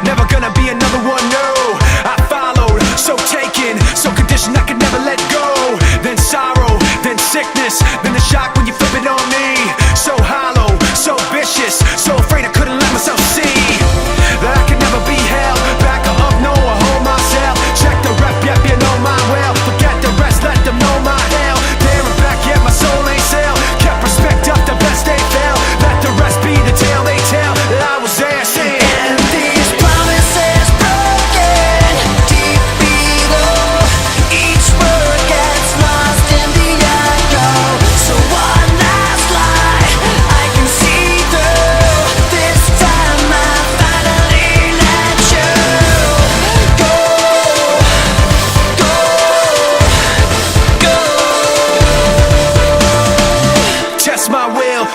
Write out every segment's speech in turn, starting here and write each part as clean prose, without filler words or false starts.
Never gonna be another one, no. I followed, so taken, so conditioned I could never let go. Then sorrow, then sickness, then the shock when you flip it on me. So hollow, so vicious, so afraid I couldn't let myself see that I could never be held back or up, no, or hold myself. Check the rep, yep, you know my well. Forget the rest, let them know my hell. There and back, yet my soul ain't sell. Kept respect up, the best they fell. Let the rest be the tale they tell that I was there saying.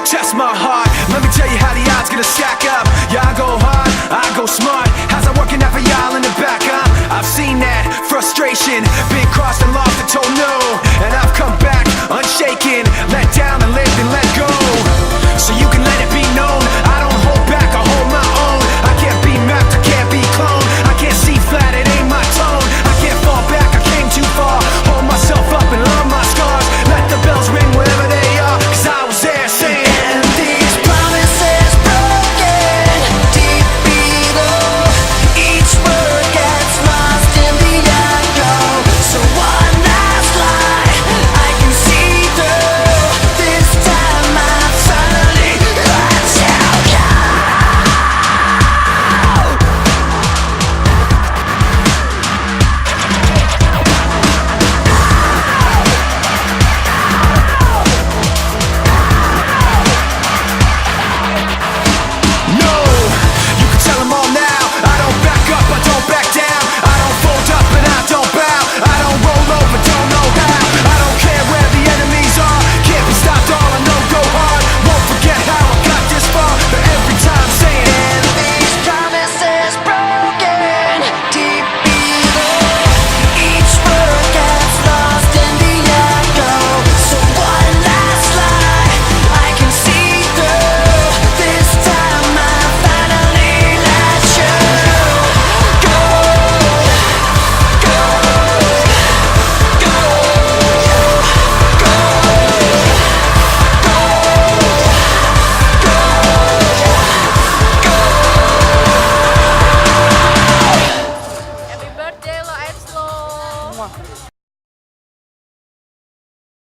Test my heart, let me tell you how the odds gonna stack up. Yeah, I go hard, I go smart. How's that working out for y'all in the back, huh? I've seen that frustration, been crossed and lost and told no. And I've come back unshaken, let down and lived and let go. So you can let